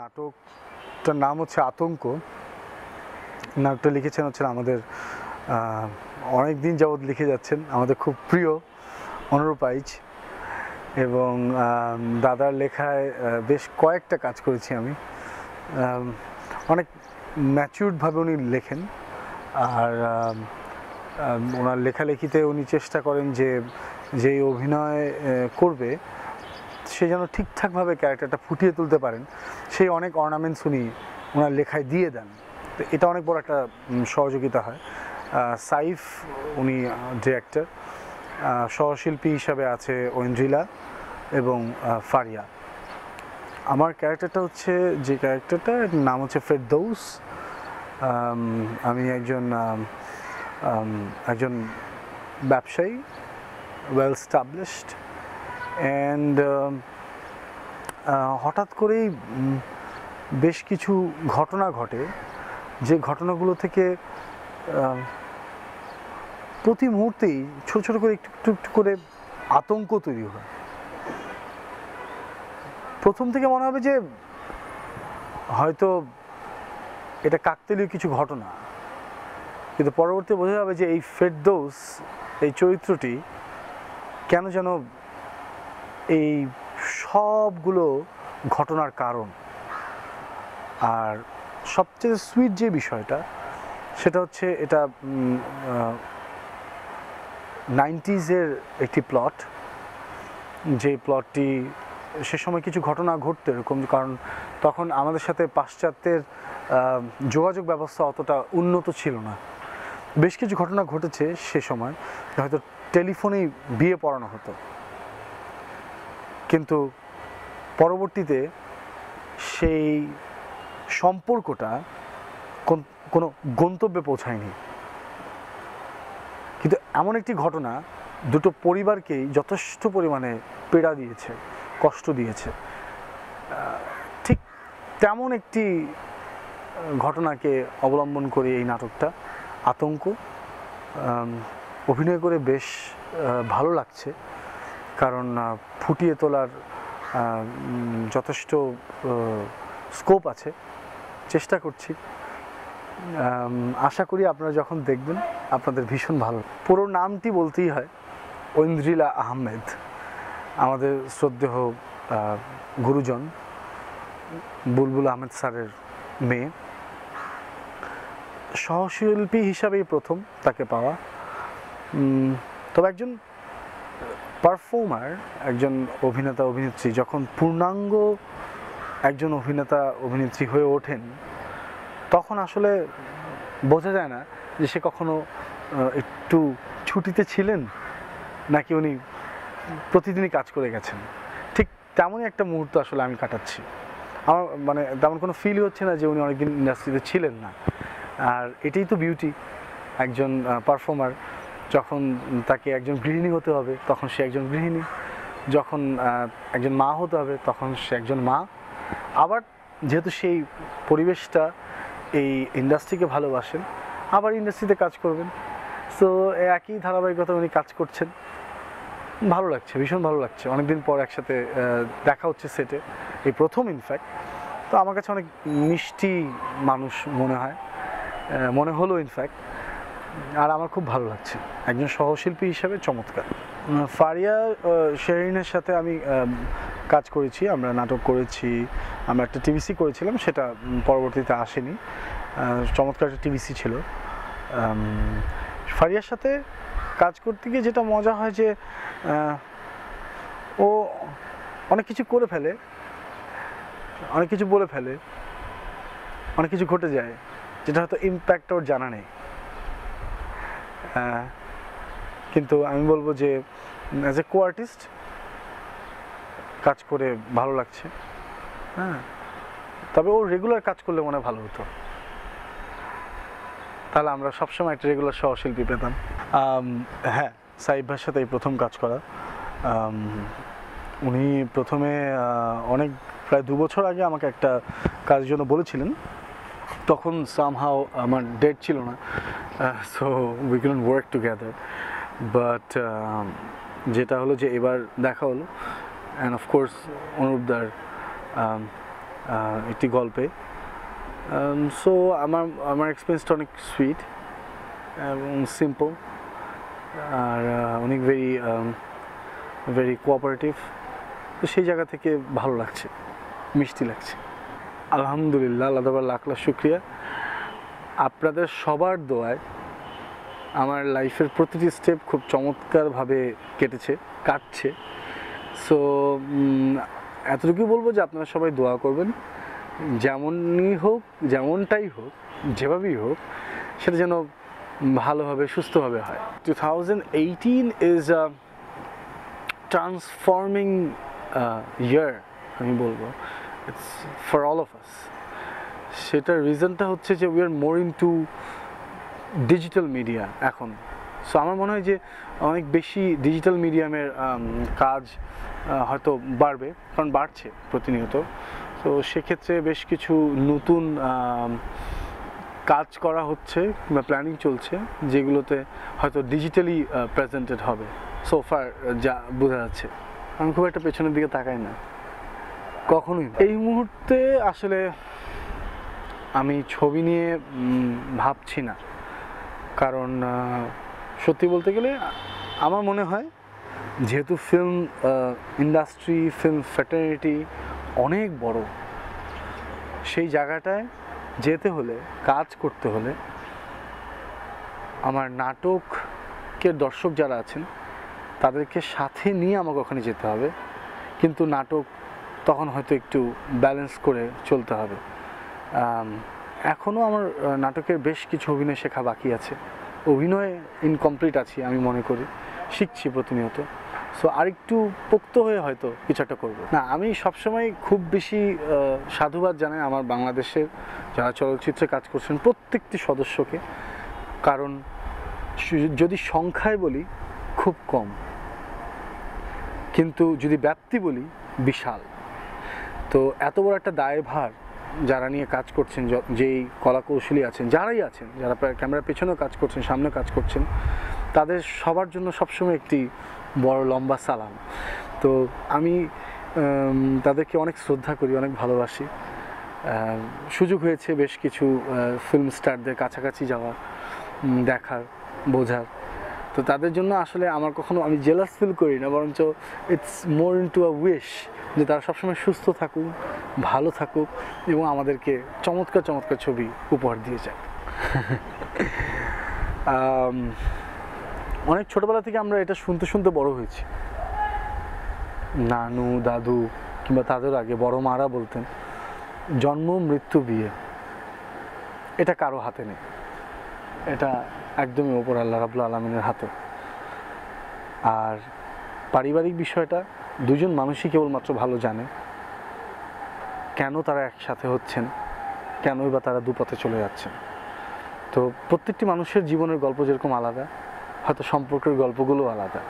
নাটকটার নাম হচ্ছে আতঙ্ক। নাটকটা লিখেছেন হচ্ছেন আমাদের অনেক দিন যাবৎ লিখে যাচ্ছেন আমাদের খুব প্রিয় অনুরূপ আইচ, এবং দাদার লেখায় বেশ কয়েকটা কাজ করেছি আমি। অনেক ম্যাচিউরডভাবে উনি লেখেন, আর ওনার লেখালেখিতে উনি চেষ্টা করেন যে যেই অভিনয় করবে সে যেন ঠিকঠাকভাবে ক্যারেক্টারটা ফুটিয়ে তুলতে পারেন, সেই অনেক অর্নামেন্টস উনি ওনার লেখায় দিয়ে দেন। তো এটা অনেক বড় একটা সহযোগিতা হয়। সাইফ উনি ডিরেক্টর, সহশিল্পী হিসাবে আছে ঐন্দ্রিলা এবং ফারিয়া। আমার ক্যারেক্টারটা হচ্ছে, যে ক্যারেক্টারটার নাম হচ্ছে ফেরদৌস। আমি একজন ব্যবসায়ী, ওয়েল স্টাবলিশড, অ্যান্ড হঠাৎ করেই বেশ কিছু ঘটনা ঘটে, যে ঘটনাগুলো থেকে প্রতি মুহূর্তেই ছোট ছোট করে একটু একটু করে আতঙ্ক তৈরি হয়। প্রথম থেকে মনে হবে যে হয়তো এটা কাকতালীয় কিছু ঘটনা, কিন্তু পরবর্তী বোঝা যাবে যে এই ফেরদৌস, এই চরিত্রটি কেন যেন এই সবগুলো ঘটনার কারণ। আর সবচেয়ে সুইট যে বিষয়টা, সেটা হচ্ছে এটা 90s-এর একটি প্লট, যে প্লটটি সে সময় কিছু ঘটনা ঘটতো এরকম, কারণ তখন আমাদের সাথে পাশ্চাত্যের যোগাযোগ ব্যবস্থা অতটা উন্নত ছিল না। বেশ কিছু ঘটনা ঘটেছে সে সময়, হয়তো টেলিফোনেই বিয়ে পড়ানো হতো, কিন্তু পরবর্তীতে সেই সম্পর্কটা কোনো গন্তব্যে পৌঁছায়নি। কিন্তু এমন একটি ঘটনা দুটো পরিবারকেই যথেষ্ট পরিমাণে পীড়া দিয়েছে, কষ্ট দিয়েছে। ঠিক তেমন একটি ঘটনাকে অবলম্বন করে এই নাটকটা আতঙ্ক। অভিনয় করে বেশ ভালো লাগছে, কারণ ফুটিয়ে তোলার যথেষ্ট স্কোপ আছে। চেষ্টা করছি, আশা করি আপনারা যখন দেখবেন আপনাদের ভীষণ ভালো। পুরো নামটি বলতেই হয়, ঐন্দ্রিলা আহমেদ, আমাদের শ্রদ্ধেয় গুরুজন বুলবুল আহমেদ স্যারের মেয়ে। সহশিল্পী হিসাবেই প্রথম তাকে পাওয়া। তবে একজন পারফর্মার, একজন অভিনেতা অভিনেত্রী যখন পূর্ণাঙ্গ একজন অভিনেতা অভিনেত্রী হয়ে ওঠেন, তখন আসলে বোঝা যায় না যে সে কখনো একটু ছুটিতে ছিলেন নাকি উনি প্রতিদিনই কাজ করে গেছেন। ঠিক তেমনই একটা মুহূর্ত আসলে আমি কাটাচ্ছি। আমার মানে তেমন কোনো ফিল হচ্ছে না যে উনি অনেকদিন ইন্ডাস্ট্রিতে ছিলেন না। আর এটাই তো বিউটি, একজন পারফর্মার যখন তাকে একজন গৃহিণী হতে হবে তখন সে একজন গৃহিণী, যখন একজন মা হতে হবে তখন সে একজন মা। আবার যেহেতু সেই পরিবেশটা, এই ইন্ডাস্ট্রিকে ভালোবাসেন, আবার ইন্ডাস্ট্রিতে কাজ করবেন। সো একই ধারাবাহিকতা উনি কাজ করছেন, ভালো লাগছে, ভীষণ ভালো লাগছে। অনেকদিন পর একসাথে দেখা হচ্ছে সেটে, এই প্রথম ইনফ্যাক্ট। তো আমার কাছে অনেক মিষ্টি মানুষ মনে হলো ইনফ্যাক্ট, আর আমার খুব ভালো লাগছে। একজন সহশিল্পী হিসাবে চমৎকার। ফারিয়া শেরিনের সাথে আমি কাজ করেছি, আমরা নাটক করেছি, আমরা একটা টিভিসি করেছিলাম, সেটা পরবর্তীতে আসেনি। চমৎকার একটা টিভিসি ছিল। ফারিয়ার সাথে কাজ করতে গিয়ে যেটা মজা হয় যে ও অনেক কিছু করে ফেলে, অনেক কিছু বলে ফেলে, অনেক কিছু ঘটে যায় যেটা হয়তো ইম্প্যাক্ট ওর জানা নেই। কিন্তু আমি বলবো যে অ্যাজ এ কো আর্টিস্ট কাজ করে ভালো লাগছে। তবে ও রেগুলার কাজ করলে মনে হয় ভালো হতো, তাহলে আমরা সবসময় একটা রেগুলার সহশিল্পী পেতাম। হ্যাঁ, সাইফ ভাইয়ের সাথে এই প্রথম কাজ করা। উনি প্রথমে প্রায় 2 বছর আগে আমাকে একটা কাজের জন্য বলেছিলেন, তখন সামহাও আমার ডেট ছিল না, so we cannot work together. But যেটা হলো যে এবার দেখা হলো, অ্যান্ড অফকোর্স অনুরূপদার একটি গল্পে। সো আমার এক্সপিরিয়েন্সটা অনেক সুইট এবং সিম্পল, আর অনেক ভেরি কোঅপারেটিভ। তো সেই জায়গা থেকে ভালো লাগছে, মিষ্টি লাগছে। আলহামদুলিল্লাহ, আল্লাহ তাআলার লাখ লাখ শুকরিয়া। আপনাদের সবার দোয়ায় আমার লাইফের প্রতিটি স্টেপ খুব চমৎকারভাবে কাটছে। সো এতটুকুই বলবো যে আপনারা সবাই দোয়া করবেন, যেমনই হোক, যেমনটাই হোক, যেভাবেই হোক, সেটা যেন ভালোভাবে সুস্থভাবে হয়। 2018 ইজ আ ট্রান্সফর্মিং ইয়ার, আমি বলবো, it's for all of us. সেটার রিজনটা হচ্ছে যে we are more into digital media এখন। সো আমার মনে হয় যে অনেক বেশি ডিজিটাল মিডিয়ামের কাজ হয়তো বাড়বে, কারণ বাড়ছে প্রতিনিয়ত। তো সেক্ষেত্রে বেশ কিছু নতুন কাজ করা হচ্ছে বা প্ল্যানিং চলছে, যেগুলোতে হয়তো ডিজিটালি প্রেজেন্টেড হবে সোফার, যা বোঝা যাচ্ছে। আমি খুব একটা পেছনের দিকে তাকাই না কখনোই। এই মুহূর্তে আসলে আমি ছবি নিয়ে ভাবছি না, কারণ সত্যি বলতে গেলে আমার মনে হয় যেহেতু ফিল্ম ইন্ডাস্ট্রি, ফিল্ম ফ্র্যাটার্নিটি অনেক বড়, সেই জায়গাটায় যেতে হলে, কাজ করতে হলে আমার নাটকের দর্শক যারা আছেন তাদেরকে সাথে নিয়ে আমাকে ওখানে যেতে হবে, কিন্তু নাটক তখন হয়তো একটু ব্যালেন্স করে চলতে হবে। এখনও আমার নাটকের বেশ কিছু অভিনয় শেখা বাকি আছে, অভিনয় ইনকমপ্লিট আছি আমি মনে করি, শিখছি প্রতিনিয়ত। সো আরেকটু পোক্ত হয়ে হয়তো কিছু একটা করবো। না, আমি সবসময় খুব বেশি সাধুবাদ জানাই আমার বাংলাদেশের যারা চলচ্চিত্রে কাজ করছেন প্রত্যেকটি সদস্যকে, কারণ যদি সংখ্যায় বলি খুব কম, কিন্তু যদি ব্যাপ্তি বলি বিশাল। তো এত বড় একটা দায়ভার যারা নিয়ে কাজ করছেন, যেই কলাকৌশলী আছেন, যারাই আছেন, যারা ক্যামেরার পেছনেও কাজ করছেন, সামনেও কাজ করছেন, তাদের সবার জন্য সবসময় একটি বড় লম্বা সালাম। তো আমি তাদেরকে অনেক শ্রদ্ধা করি, অনেক ভালোবাসি। সুযোগ হয়েছে বেশ কিছু ফিল্ম স্টারদের কাছাকাছি যাওয়ার, দেখার, বোঝার। তো তাদের জন্য আসলে আমার কখনো আমি জেলাস ফিল করি না, বরঞ্চ it's more into a wish যে তারা সবসময় সুস্থ থাকুক, ভালো থাকুক এবং আমাদেরকে চমৎকার চমৎকার ছবি উপহার দিয়ে যায়। অনেক ছোটবেলা থেকে আমরা এটা শুনতে শুনতে বড় হয়েছি। নানু, দাদু কিংবা তাদের আগে বড় মারা বলতেন, জন্ম, মৃত্যু, বিয়ে এটা কারো হাতে নেই, এটা একদমই ওপর আল্লাহ রাব্বুল আলামিনের হাতে। আর পারিবারিক বিষয়টা দুজন মানুষই কেবলমাত্র ভালো জানে, কেন তারা একসাথে হচ্ছেন, কেনই বা তারা দুপথে চলে যাচ্ছেন। তো প্রত্যেকটি মানুষের জীবনের গল্প যেরকম আলাদা, হয়তো সম্পর্কের গল্পগুলো আলাদা।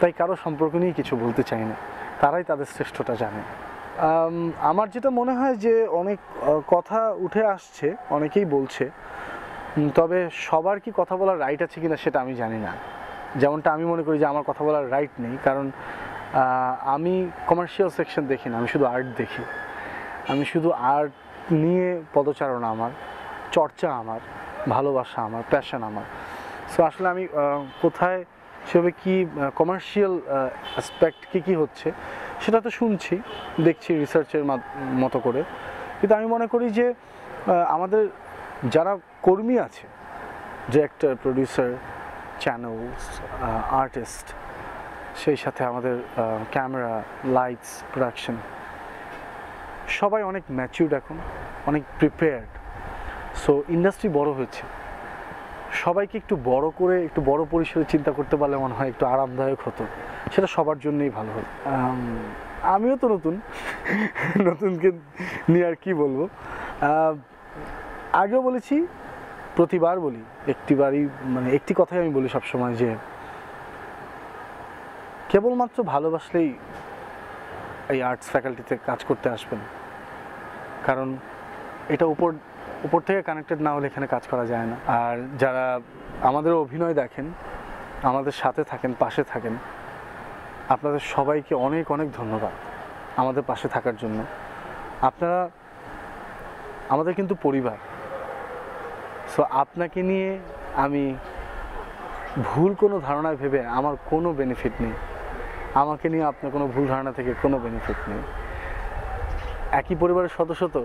তাই কারো সম্পর্ক নিয়ে কিছু বলতে চাই না, তারাই তাদের শ্রেষ্ঠটা জানে। আমার যেটা মনে হয় যে অনেক কথা উঠে আসছে, অনেকেই বলছে, তবে সবার কি কথা বলার রাইট আছে কিনা সেটা আমি জানি না। যেমনটা আমি মনে করি যে আমার কথা বলার রাইট নেই, কারণ আমি কমার্শিয়াল সেকশন দেখি না, আমি শুধু আর্ট দেখি। আমি শুধু আর্ট নিয়ে পদচারণা আমার, চর্চা আমার, ভালোবাসা আমার, প্যাশন আমার। সো আসলে আমি কোথায় সেভাবে কি কমার্শিয়াল অ্যাসপেক্ট কী হচ্ছে সেটা তো শুনছি, দেখছি রিসার্চের মতো করে, কিন্তু আমি মনে করি যে আমাদের যারা কর্মী আছে, ডিরেক্টর, প্রডিউসার, চ্যানেলস, আর্টিস্ট, সেই সাথে আমাদের ক্যামেরা, লাইটস, প্রোডাকশন, সবাই অনেক ম্যাচিউরড এখন, অনেক প্রিপেয়ার্ড। সো ইন্ডাস্ট্রি বড় হয়েছে, সবাইকে একটু বড় করে, একটু বড় পরিসরে চিন্তা করতে পারলে মনে হয় একটু আরামদায়ক হতো, সেটা সবার জন্যই ভালো হতো। আমিও তো নতুনকে নিয়ে আর কি বলবো। আগেও বলেছি, প্রতিবার বলি, একটি কথাই আমি বলি সবসময়, যে কেবলমাত্র ভালোবাসলেই এই আর্টস ফ্যাকাল্টিতে কাজ করতে আসবেন, কারণ এটা উপর থেকে কানেক্টেড না হলে এখানে কাজ করা যায় না। আর যারা আমাদের অভিনয় দেখেন, আমাদের সাথে থাকেন, পাশে থাকেন, আপনাদের সবাইকে অনেক অনেক ধন্যবাদ আমাদের পাশে থাকার জন্য। আপনারা আমাদের কিন্তু পরিবার, সো আপনাকে নিয়ে আমি ভুল কোনো ধারণায় ভেবে আমার কোনো বেনিফিট নেই, আমাকে নিয়ে আপনার কোনো ভুল ধারণা থেকে কোনো বেনিফিট নেই। একই পরিবারের সদস্য তো,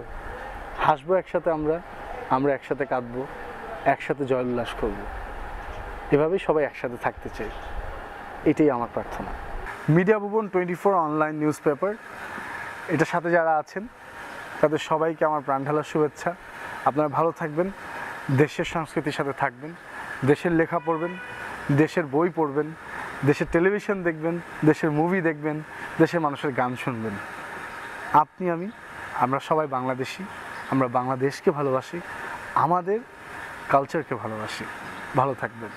হাসবো একসাথে, আমরা একসাথে কাঁদবো, একসাথে জয় উল্লাস করবো, এভাবেই সবাই একসাথে থাকতে চাই, এটাই আমার প্রার্থনা। মিডিয়া ভুবন 24 অনলাইন নিউজ পেপার, এটার সাথে যারা আছেন তাদের সবাইকে আমার প্রাণঢালার শুভেচ্ছা। আপনারা ভালো থাকবেন, দেশের সংস্কৃতির সাথে থাকবেন, দেশের লেখা পড়বেন, দেশের বই পড়বেন, দেশের টেলিভিশন দেখবেন, দেশের মুভি দেখবেন, দেশের মানুষের গান শুনবেন। আমরা সবাই বাংলাদেশি, আমরা বাংলাদেশকে ভালোবাসি, আমাদের কালচারকে ভালোবাসি। ভালো থাকবেন।